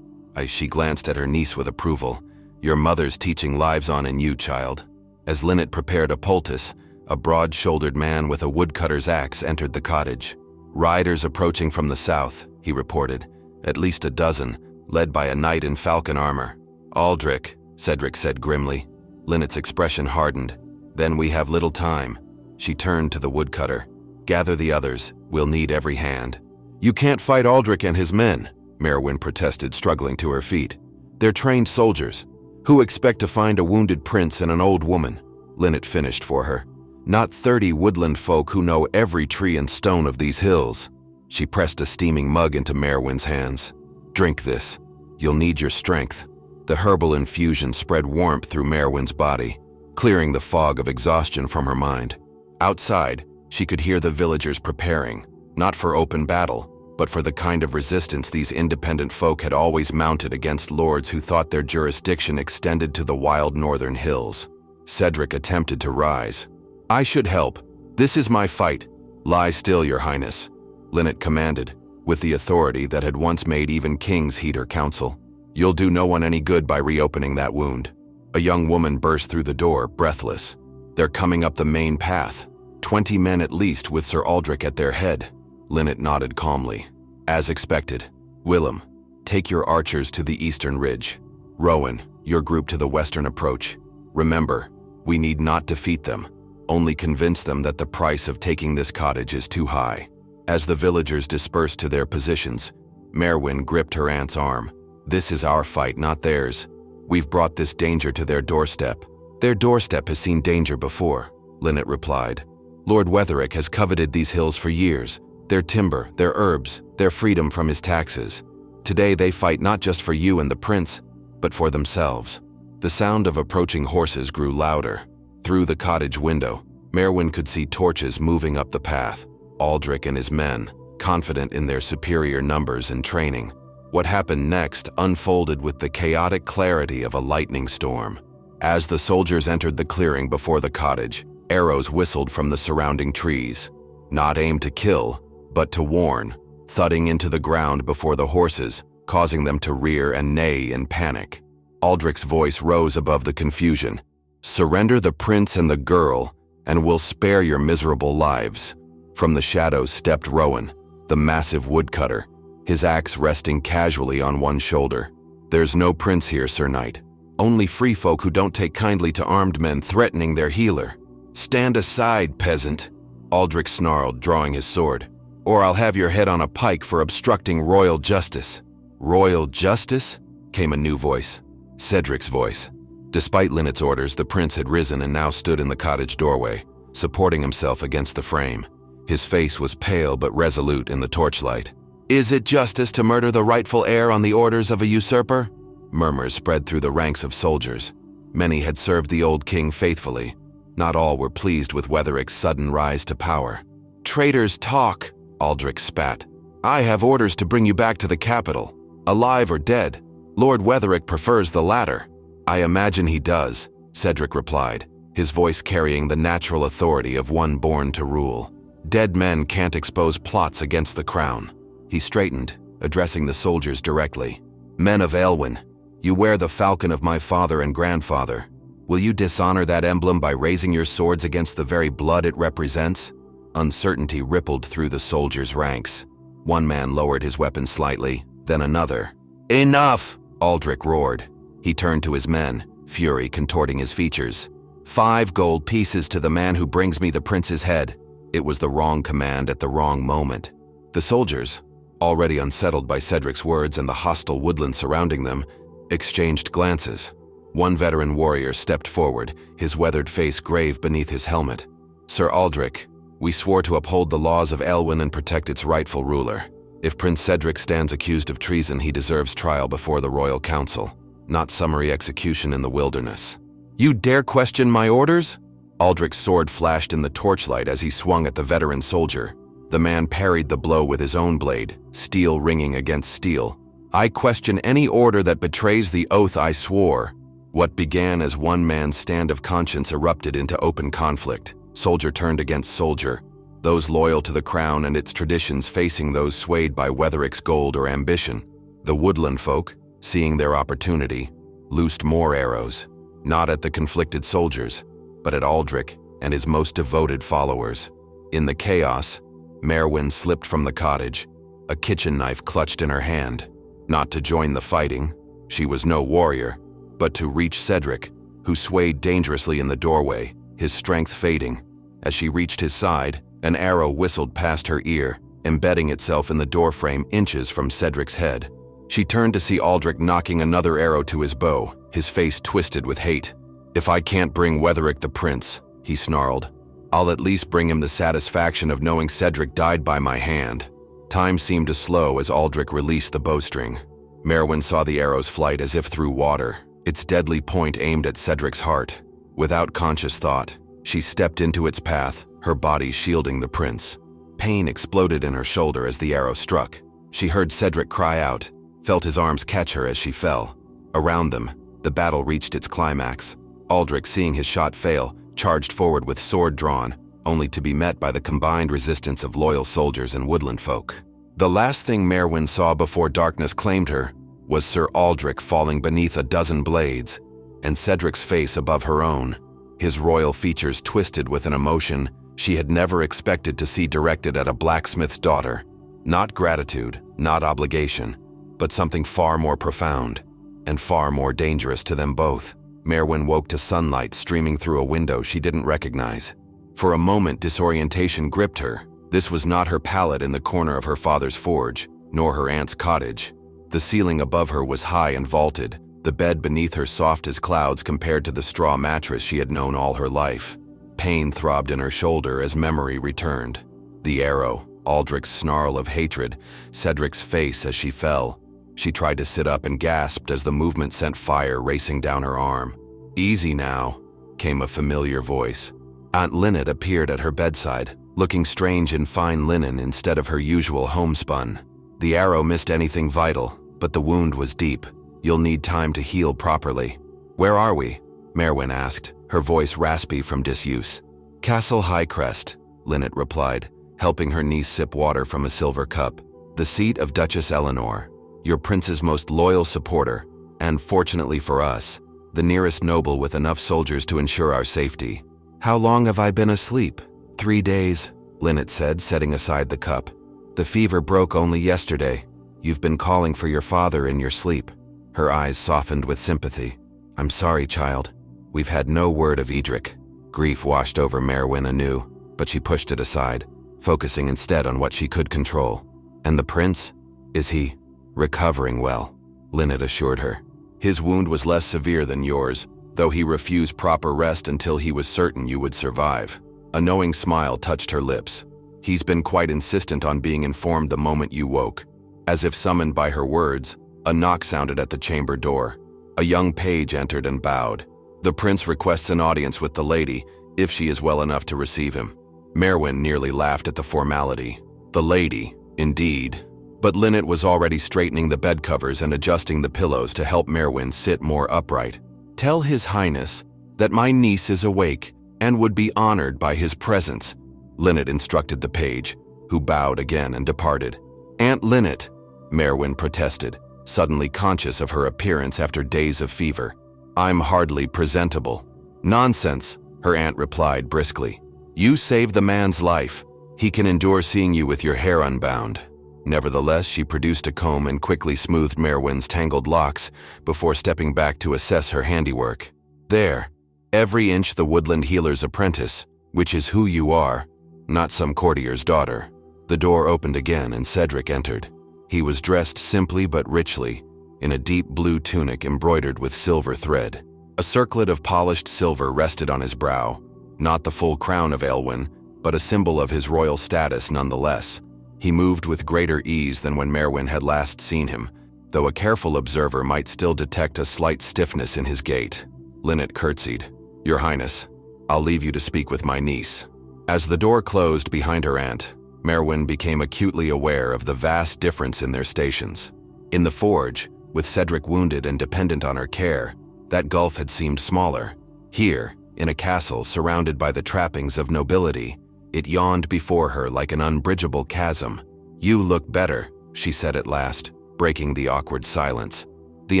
She glanced at her niece with approval. "Your mother's teaching lives on in you, child." As Linnet prepared a poultice, a broad-shouldered man with a woodcutter's axe entered the cottage. "Riders approaching from the south," he reported. "At least a dozen, led by a knight in falcon armor." "Aldrich," Cedric said grimly. Linnet's expression hardened. "Then we have little time." She turned to the woodcutter. "Gather the others. We'll need every hand." "You can't fight Aldrich and his men," Maerwynn protested, struggling to her feet. "They're trained soldiers. Who expect to find a wounded prince and an old woman?" Linnet finished for her. "Not 30 woodland folk who know every tree and stone of these hills." She pressed a steaming mug into Maerwynn's hands. "Drink this. You'll need your strength." The herbal infusion spread warmth through Maerwynn's body, clearing the fog of exhaustion from her mind. Outside, she could hear the villagers preparing, not for open battle, but for the kind of resistance these independent folk had always mounted against lords who thought their jurisdiction extended to the wild northern hills. Cedric attempted to rise. "I should help. This is my fight." "Lie still, your highness," Linnet commanded, with the authority that had once made even kings heed her counsel. "You'll do no one any good by reopening that wound." A young woman burst through the door, breathless. "They're coming up the main path. 20 men at least, with Sir Aldrich at their head." Linnet nodded calmly. "As expected. Willem, take your archers to the eastern ridge. Rowan, your group to the western approach. Remember, we need not defeat them, only convince them that the price of taking this cottage is too high." As the villagers dispersed to their positions, Maerwynn gripped her aunt's arm. "This is our fight, not theirs. We've brought this danger to their doorstep." "Their doorstep has seen danger before," Linnet replied. "Lord Wetherick has coveted these hills for years. Their timber, their herbs, their freedom from his taxes. Today they fight not just for you and the prince, but for themselves." The sound of approaching horses grew louder. Through the cottage window, Maerwynn could see torches moving up the path. Aldrich and his men, confident in their superior numbers and training. What happened next unfolded with the chaotic clarity of a lightning storm. As the soldiers entered the clearing before the cottage, arrows whistled from the surrounding trees. Not aimed to kill, but to warn, thudding into the ground before the horses, causing them to rear and neigh in panic. Aldrich's voice rose above the confusion. "Surrender the prince and the girl, and we'll spare your miserable lives." From the shadows stepped Rowan, the massive woodcutter, his axe resting casually on one shoulder. "There's no prince here, Sir Knight. Only free folk who don't take kindly to armed men threatening their healer." "Stand aside, peasant," Aldrich snarled, drawing his sword. "Or I'll have your head on a pike for obstructing royal justice." "Royal justice?" came a new voice. Cedric's voice. Despite Linnet's orders, the prince had risen and now stood in the cottage doorway, supporting himself against the frame. His face was pale but resolute in the torchlight. "Is it justice to murder the rightful heir on the orders of a usurper?" Murmurs spread through the ranks of soldiers. Many had served the old king faithfully. Not all were pleased with Wetherick's sudden rise to power. "Traitors talk," Aldrich spat. "I have orders to bring you back to the capital, alive or dead. Lord Wetherick prefers the latter." "I imagine he does," Cedric replied, his voice carrying the natural authority of one born to rule. "Dead men can't expose plots against the crown." He straightened, addressing the soldiers directly. "Men of Aelwin, you wear the falcon of my father and grandfather. Will you dishonor that emblem by raising your swords against the very blood it represents?" Uncertainty rippled through the soldiers' ranks. One man lowered his weapon slightly, then another. "Enough!" Aldrich roared. He turned to his men, fury contorting his features. 5 gold pieces to the man who brings me the prince's head." It was the wrong command at the wrong moment. The soldiers, already unsettled by Cedric's words and the hostile woodland surrounding them, exchanged glances. One veteran warrior stepped forward, his weathered face grave beneath his helmet. "Sir Aldrich, we swore to uphold the laws of Aelwin and protect its rightful ruler. If Prince Cedric stands accused of treason, he deserves trial before the royal council, not summary execution in the wilderness." "You dare question my orders?" Aldrich's sword flashed in the torchlight as he swung at the veteran soldier. The man parried the blow with his own blade, steel ringing against steel. "I question any order that betrays the oath I swore." What began as one man's stand of conscience erupted into open conflict. Soldier turned against soldier. those loyal to the crown and its traditions facing those swayed by Wetherick's gold or ambition. The woodland folk, seeing their opportunity, loosed more arrows, not at the conflicted soldiers, but at Aldrich and his most devoted followers. In the chaos, Maerwynn slipped from the cottage, a kitchen knife clutched in her hand, not to join the fighting, she was no warrior, but to reach Cedric, who swayed dangerously in the doorway, his strength fading. As she reached his side, an arrow whistled past her ear, embedding itself in the doorframe inches from Cedric's head. She turned to see Aldrich knocking another arrow to his bow, his face twisted with hate. "If I can't bring Wetherick the prince," he snarled, "I'll at least bring him the satisfaction of knowing Cedric died by my hand." Time seemed to slow as Aldrich released the bowstring. Maerwynn saw the arrow's flight as if through water, its deadly point aimed at Cedric's heart. Without conscious thought, she stepped into its path, her body shielding the prince. Pain exploded in her shoulder as the arrow struck. She heard Cedric cry out, felt his arms catch her as she fell. Around them, the battle reached its climax. Aldrich, seeing his shot fail, charged forward with sword drawn, only to be met by the combined resistance of loyal soldiers and woodland folk. The last thing Maerwynn saw before darkness claimed her was Sir Aldrich falling beneath a dozen blades, and Cedric's face above her own, his royal features twisted with an emotion she had never expected to see directed at a blacksmith's daughter. Not gratitude, not obligation, but something far more profound, and far more dangerous to them both. Maerwynn woke to sunlight streaming through a window she didn't recognize. For a moment, disorientation gripped her. This was not her pallet in the corner of her father's forge, nor her aunt's cottage. The ceiling above her was high and vaulted, the bed beneath her soft as clouds compared to the straw mattress she had known all her life. Pain throbbed in her shoulder as memory returned. The arrow, Aldrich's snarl of hatred, Cedric's face as she fell. She tried to sit up and gasped as the movement sent fire racing down her arm. "Easy now," came a familiar voice. Aunt Lynette appeared at her bedside, looking strange in fine linen instead of her usual homespun. "The arrow missed anything vital, but the wound was deep. You'll need time to heal properly." "Where are we?" Maerwynn asked, her voice raspy from disuse. "Castle Highcrest," Lynette replied, helping her niece sip water from a silver cup. "The seat of Duchess Eleanor, your prince's most loyal supporter, and fortunately for us, the nearest noble with enough soldiers to ensure our safety." "How long have I been asleep?" 3 days, Lynette said, setting aside the cup. "The fever broke only yesterday. You've been calling for your father in your sleep." Her eyes softened with sympathy. "I'm sorry, child. We've had no word of Edric." Grief washed over Maerwynn anew, but she pushed it aside, focusing instead on what she could control. "And the prince? Is he recovering well?" Lynette assured her. "His wound was less severe than yours, though he refused proper rest until he was certain you would survive." A knowing smile touched her lips. "He's been quite insistent on being informed the moment you woke." As if summoned by her words, a knock sounded at the chamber door. A young page entered and bowed. "The prince requests an audience with the lady, if she is well enough to receive him." Maerwynn nearly laughed at the formality. The lady, indeed. But Lynette was already straightening the bed covers and adjusting the pillows to help Maerwynn sit more upright. "Tell His Highness that my niece is awake and would be honored by his presence," Lynette instructed the page, who bowed again and departed. "Aunt Lynette," Maerwynn protested, suddenly conscious of her appearance after days of fever. "I'm hardly presentable." "Nonsense," her aunt replied briskly. "You saved the man's life. He can endure seeing you with your hair unbound." Nevertheless, she produced a comb and quickly smoothed Maerwynn's tangled locks before stepping back to assess her handiwork. "There, every inch the woodland healer's apprentice, which is who you are, not some courtier's daughter." The door opened again and Cedric entered. He was dressed simply but richly, in a deep blue tunic embroidered with silver thread. A circlet of polished silver rested on his brow, not the full crown of Aelwin, but a symbol of his royal status nonetheless. He moved with greater ease than when Maerwynn had last seen him, though a careful observer might still detect a slight stiffness in his gait. Lynette curtsied. "Your Highness, I'll leave you to speak with my niece." As the door closed behind her aunt, Maerwynn became acutely aware of the vast difference in their stations. In the forge, with Cedric wounded and dependent on her care, that gulf had seemed smaller. Here, in a castle surrounded by the trappings of nobility, It yawned before her like an unbridgeable chasm. "You look better," she said at last, breaking the awkward silence. "The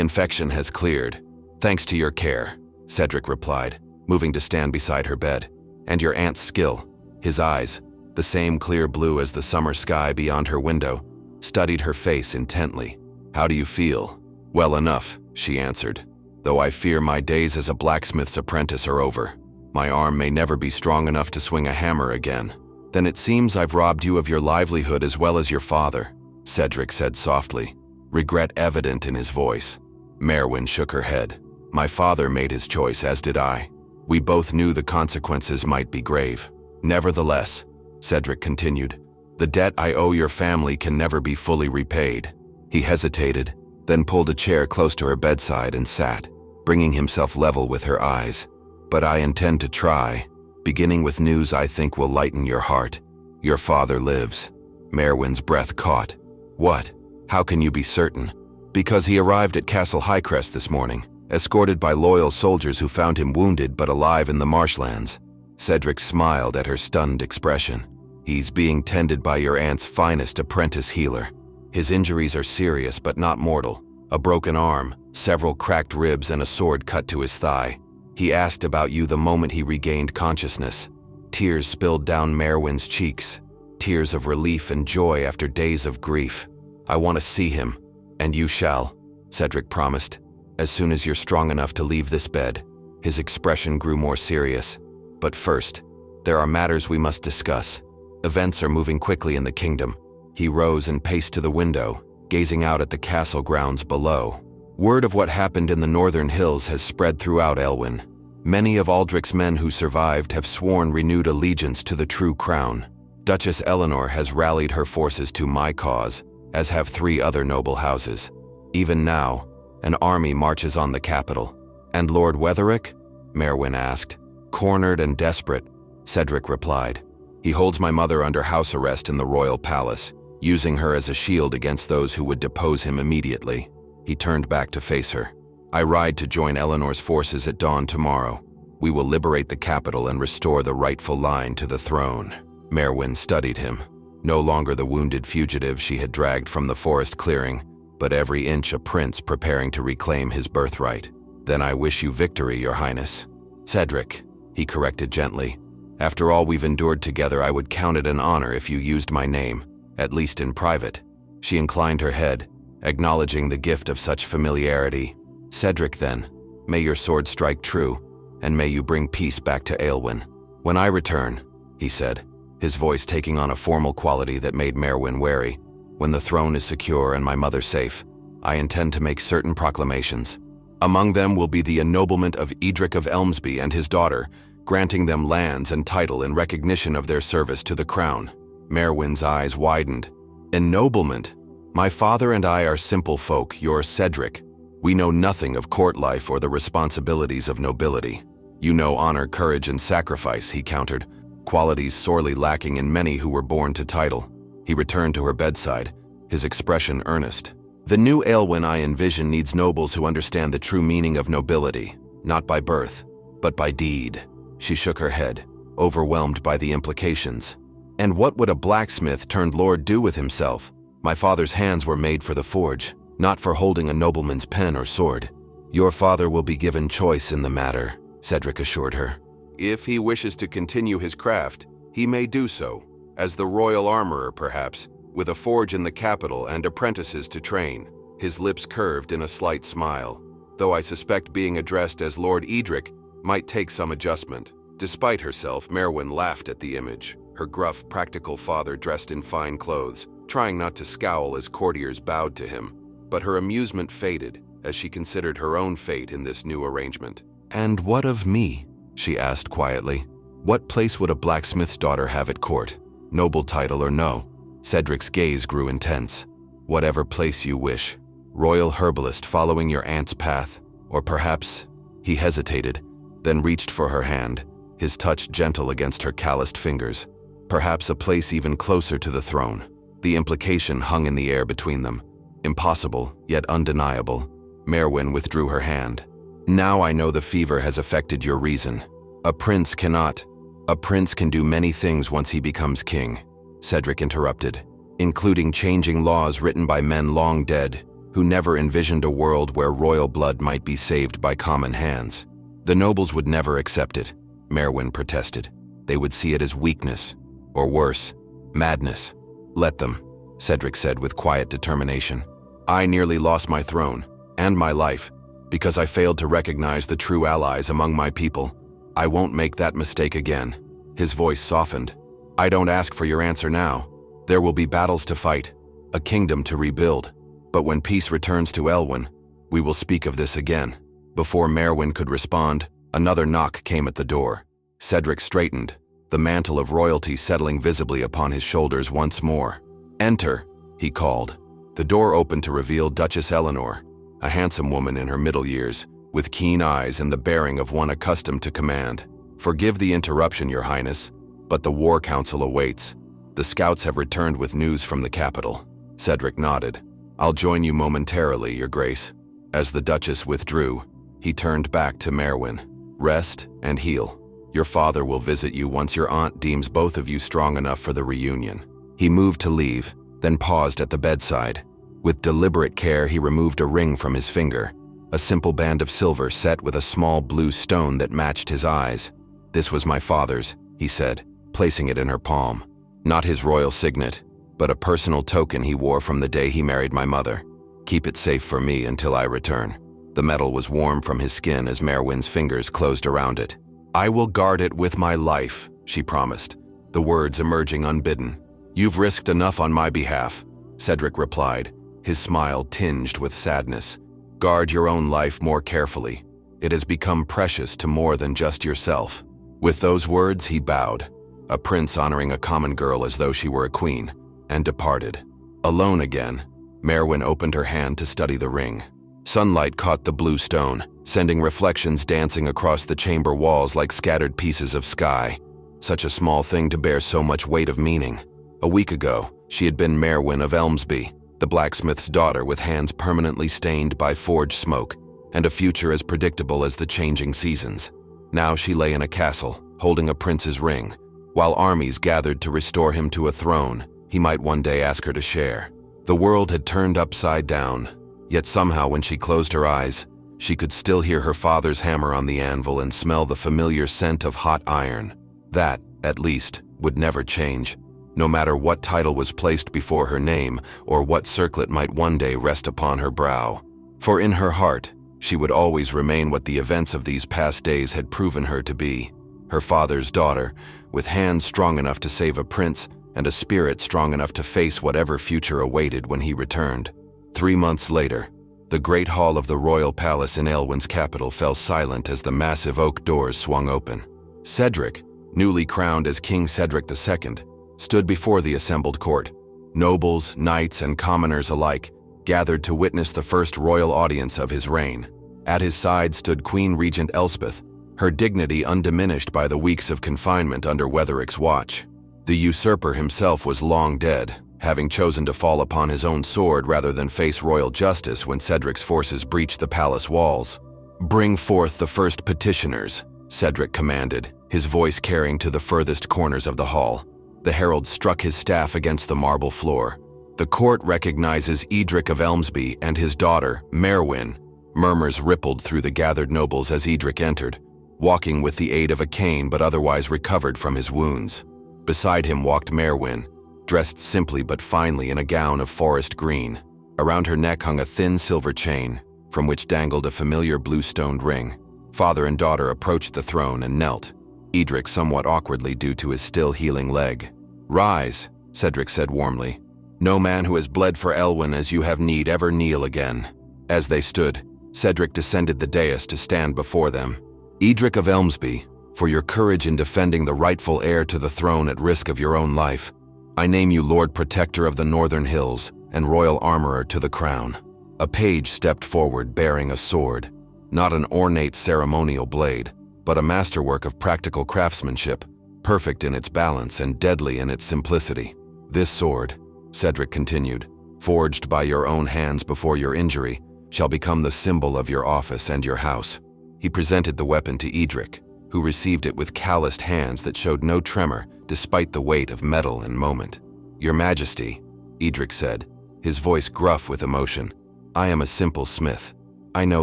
infection has cleared. Thanks to your care," Cedric replied, moving to stand beside her bed. "And your aunt's skill." His eyes, the same clear blue as the summer sky beyond her window, studied her face intently. "How do you feel?" "Well enough," she answered, "though I fear my days as a blacksmith's apprentice are over. My arm may never be strong enough to swing a hammer again." "Then it seems I've robbed you of your livelihood as well as your father," Cedric said softly, regret evident in his voice. Maerwynn shook her head. "My father made his choice, as did I. We both knew the consequences might be grave. Nevertheless," Cedric continued, "the debt I owe your family can never be fully repaid." He hesitated, then pulled a chair close to her bedside and sat, bringing himself level with her eyes. "But I intend to try, beginning with news I think will lighten your heart. Your father lives." Maerwynn's breath caught. "What? How can you be certain?" "Because he arrived at Castle Highcrest this morning, escorted by loyal soldiers who found him wounded but alive in the marshlands." Cedric smiled at her stunned expression. "He's being tended by your aunt's finest apprentice healer. His injuries are serious but not mortal. A broken arm, several cracked ribs, and a sword cut to his thigh. He asked about you the moment he regained consciousness." Tears spilled down Maerwynn's cheeks, tears of relief and joy after days of grief. "I want to see him, and you shall," Cedric promised, "as soon as you're strong enough to leave this bed." His expression grew more serious. "But first, there are matters we must discuss. Events are moving quickly in the kingdom." He rose and paced to the window, gazing out at the castle grounds below. "Word of what happened in the northern hills has spread throughout Aelwin. Many of Aldrich's men who survived have sworn renewed allegiance to the true crown. Duchess Eleanor has rallied her forces to my cause, as have 3 other noble houses. Even now, an army marches on the capital." "And Lord Wetherick?" Maerwynn asked. "Cornered and desperate," Cedric replied. "He holds my mother under house arrest in the royal palace, using her as a shield against those who would depose him immediately." He turned back to face her. "I ride to join Eleanor's forces at dawn tomorrow. We will liberate the capital and restore the rightful line to the throne." Maerwynn studied him. No longer the wounded fugitive she had dragged from the forest clearing, but every inch a prince preparing to reclaim his birthright. "Then I wish you victory, your highness." "Cedric," he corrected gently. "After all we've endured together, I would count it an honor if you used my name, at least in private." She inclined her head, acknowledging the gift of such familiarity. "Cedric, then, may your sword strike true, and may you bring peace back to Aelwin." "When I return," he said, his voice taking on a formal quality that made Maerwynn wary, "when the throne is secure and my mother safe, I intend to make certain proclamations. Among them will be the ennoblement of Edric of Elmsby and his daughter, granting them lands and title in recognition of their service to the crown." Maerwynn's eyes widened. "Ennoblement? My father and I are simple folk, you're Cedric. We know nothing of court life or the responsibilities of nobility." "You know honor, courage, and sacrifice," he countered, qualities sorely lacking in many who were born to title. He returned to her bedside, his expression earnest. "The new Aelwin I envision needs nobles who understand the true meaning of nobility, not by birth, but by deed." She shook her head, overwhelmed by the implications. "And what would a blacksmith turned lord do with himself? My father's hands were made for the forge, not for holding a nobleman's pen or sword." "Your father will be given choice in the matter," Cedric assured her. "If he wishes to continue his craft, he may do so, as the royal armorer perhaps, with a forge in the capital and apprentices to train." His lips curved in a slight smile. "Though I suspect being addressed as Lord Edric might take some adjustment." Despite herself, Maerwynn laughed at the image, her gruff, practical father dressed in fine clothes, trying not to scowl as courtiers bowed to him. But her amusement faded as she considered her own fate in this new arrangement. "And what of me?" she asked quietly. "What place would a blacksmith's daughter have at court? Noble title or no?" Cedric's gaze grew intense. "Whatever place you wish. Royal herbalist following your aunt's path, or perhaps—" He hesitated, then reached for her hand, his touch gentle against her calloused fingers. "Perhaps a place even closer to the throne." The implication hung in the air between them. Impossible, yet undeniable. Maerwynn withdrew her hand. "Now I know the fever has affected your reason. A prince cannot—" "A prince can do many things once he becomes king," Cedric interrupted, "including changing laws written by men long dead, who never envisioned a world where royal blood might be saved by common hands." "The nobles would never accept it," Maerwynn protested. "They would see it as weakness, or worse, madness." "Let them," Cedric said with quiet determination. "I nearly lost my throne, and my life, because I failed to recognize the true allies among my people. I won't make that mistake again." His voice softened. "I don't ask for your answer now. There will be battles to fight, a kingdom to rebuild. But when peace returns to Aelwin, we will speak of this again." Before Maerwynn could respond, another knock came at the door. Cedric straightened, the mantle of royalty settling visibly upon his shoulders once more. "Enter," he called. The door opened to reveal Duchess Eleanor, a handsome woman in her middle years, with keen eyes and the bearing of one accustomed to command. "Forgive the interruption, Your Highness, but the War Council awaits. The scouts have returned with news from the capital." Cedric nodded. "I'll join you momentarily, Your Grace." As the Duchess withdrew, he turned back to Maerwynn. "Rest and heal. Your father will visit you once your aunt deems both of you strong enough for the reunion." He moved to leave, then paused at the bedside. With deliberate care, he removed a ring from his finger, a simple band of silver set with a small blue stone that matched his eyes. "This was my father's," he said, placing it in her palm. "Not his royal signet, but a personal token he wore from the day he married my mother. Keep it safe for me until I return." The metal was warm from his skin as Maerwynn's fingers closed around it. "I will guard it with my life," she promised, the words emerging unbidden. "You've risked enough on my behalf," Cedric replied, his smile tinged with sadness. "Guard your own life more carefully. It has become precious to more than just yourself." With those words, he bowed, a prince honoring a common girl as though she were a queen, and departed. Alone again, Maerwynn opened her hand to study the ring. Sunlight caught the blue stone, sending reflections dancing across the chamber walls like scattered pieces of sky. Such a small thing to bear so much weight of meaning. A week ago, she had been Maerwynn of Elmsby, the blacksmith's daughter with hands permanently stained by forge smoke, and a future as predictable as the changing seasons. Now she lay in a castle, holding a prince's ring, while armies gathered to restore him to a throne he might one day ask her to share. The world had turned upside down, yet somehow when she closed her eyes, she could still hear her father's hammer on the anvil and smell the familiar scent of hot iron. That, at least, would never change, no matter what title was placed before her name or what circlet might one day rest upon her brow. For in her heart, she would always remain what the events of these past days had proven her to be, her father's daughter, with hands strong enough to save a prince and a spirit strong enough to face whatever future awaited when he returned. 3 months later, the great hall of the royal palace in Aelwin's capital fell silent as the massive oak doors swung open. Cedric, newly crowned as King Cedric II, stood before the assembled court. Nobles, knights, and commoners alike gathered to witness the first royal audience of his reign. At his side stood Queen Regent Elspeth, her dignity undiminished by the weeks of confinement under Wetherick's watch. The usurper himself was long dead, having chosen to fall upon his own sword rather than face royal justice when Cedric's forces breached the palace walls. "Bring forth the first petitioners," Cedric commanded, his voice carrying to the furthest corners of the hall. The herald struck his staff against the marble floor. "The court recognizes Edric of Elmsby and his daughter, Maerwynn." Murmurs rippled through the gathered nobles as Edric entered, walking with the aid of a cane but otherwise recovered from his wounds. Beside him walked Maerwynn, dressed simply but finely in a gown of forest green. Around her neck hung a thin silver chain, from which dangled a familiar blue-stoned ring. Father and daughter approached the throne and knelt, Edric somewhat awkwardly due to his still healing leg. "Rise," Cedric said warmly. "No man who has bled for Aelwin as you have need ever kneel again." As they stood, Cedric descended the dais to stand before them. "Edric of Elmsby, for your courage in defending the rightful heir to the throne at risk of your own life, I name you Lord Protector of the Northern Hills and Royal Armorer to the crown." A page stepped forward bearing a sword, not an ornate ceremonial blade, but a masterwork of practical craftsmanship, perfect in its balance and deadly in its simplicity. "This sword," Cedric continued, "forged by your own hands before your injury, shall become the symbol of your office and your house." He presented the weapon to Edric, who received it with calloused hands that showed no tremor despite the weight of metal and moment. "Your Majesty," Edric said, his voice gruff with emotion, "I am a simple smith. I know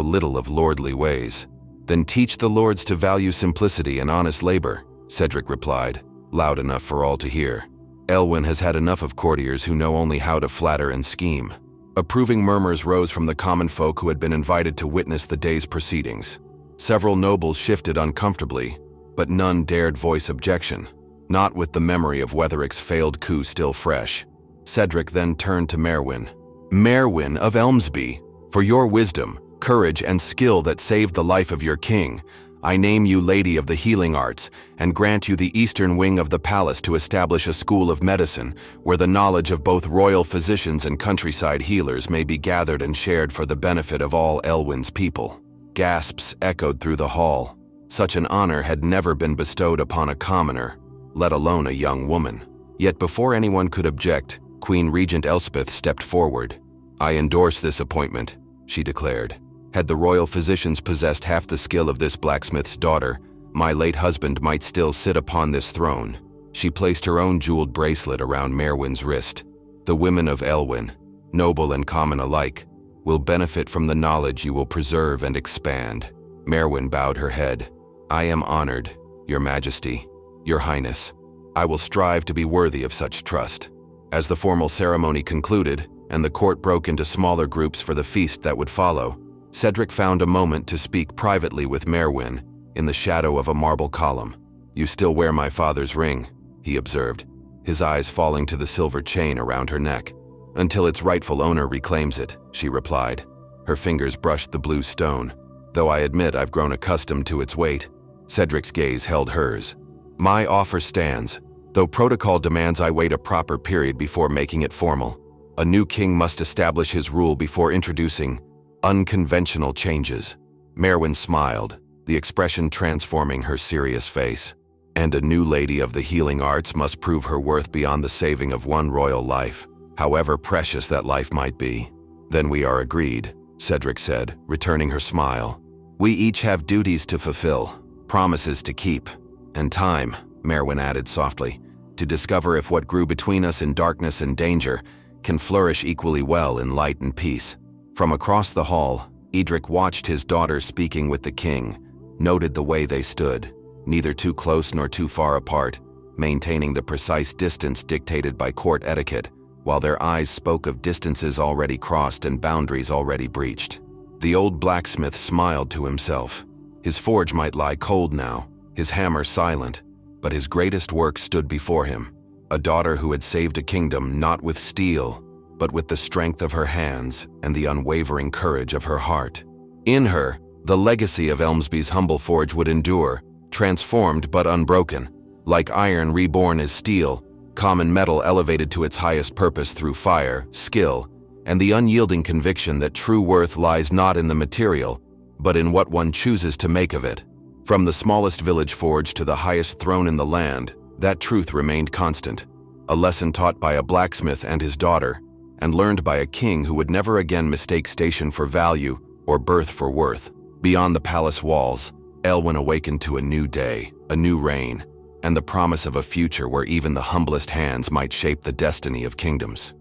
little of lordly ways." "Then teach the lords to value simplicity and honest labor," Cedric replied, loud enough for all to hear. "Aelwin has had enough of courtiers who know only how to flatter and scheme." Approving murmurs rose from the common folk who had been invited to witness the day's proceedings. Several nobles shifted uncomfortably, but none dared voice objection, not with the memory of Wetheric's failed coup still fresh. Cedric then turned to Maerwynn. "Maerwynn of Elmsby, for your wisdom, courage, and skill that saved the life of your king, I name you Lady of the Healing Arts and grant you the eastern wing of the palace to establish a school of medicine where the knowledge of both royal physicians and countryside healers may be gathered and shared for the benefit of all Aelwyn's people." Gasps echoed through the hall. Such an honor had never been bestowed upon a commoner, let alone a young woman. Yet before anyone could object, Queen Regent Elspeth stepped forward. "I endorse this appointment," she declared. "Had the royal physicians possessed half the skill of this blacksmith's daughter, my late husband might still sit upon this throne." She placed her own jeweled bracelet around Maerwynn's wrist. "The women of Aelwyn, noble and common alike, will benefit from the knowledge you will preserve and expand." Maerwynn bowed her head. "I am honored, Your Majesty, Your Highness. I will strive to be worthy of such trust." As the formal ceremony concluded, and the court broke into smaller groups for the feast that would follow, Cedric found a moment to speak privately with Maerwynn in the shadow of a marble column. "You still wear my father's ring," he observed, his eyes falling to the silver chain around her neck. "Until its rightful owner reclaims it," she replied. Her fingers brushed the blue stone. "Though I admit I've grown accustomed to its weight." Cedric's gaze held hers. "My offer stands, though protocol demands I wait a proper period before making it formal. A new king must establish his rule before introducing unconventional changes." Maerwynn smiled, the expression transforming her serious face. "And a new lady of the healing arts must prove her worth beyond the saving of one royal life, however precious that life might be." "Then we are agreed," Cedric said, returning her smile. "We each have duties to fulfill, promises to keep, and time," Maerwynn added softly, "to discover if what grew between us in darkness and danger can flourish equally well in light and peace." From across the hall, Edric watched his daughter speaking with the king, noted the way they stood, neither too close nor too far apart, maintaining the precise distance dictated by court etiquette, while their eyes spoke of distances already crossed and boundaries already breached. The old blacksmith smiled to himself. His forge might lie cold now, his hammer silent, but his greatest work stood before him. A daughter who had saved a kingdom not with steel, but with the strength of her hands and the unwavering courage of her heart. In her, the legacy of Elmsby's humble forge would endure, transformed but unbroken. Like iron reborn as steel, common metal elevated to its highest purpose through fire, skill, and the unyielding conviction that true worth lies not in the material, but in what one chooses to make of it. From the smallest village forge to the highest throne in the land, that truth remained constant, a lesson taught by a blacksmith and his daughter, and learned by a king who would never again mistake station for value or birth for worth. Beyond the palace walls, Aelwin awakened to a new day, a new reign, and the promise of a future where even the humblest hands might shape the destiny of kingdoms.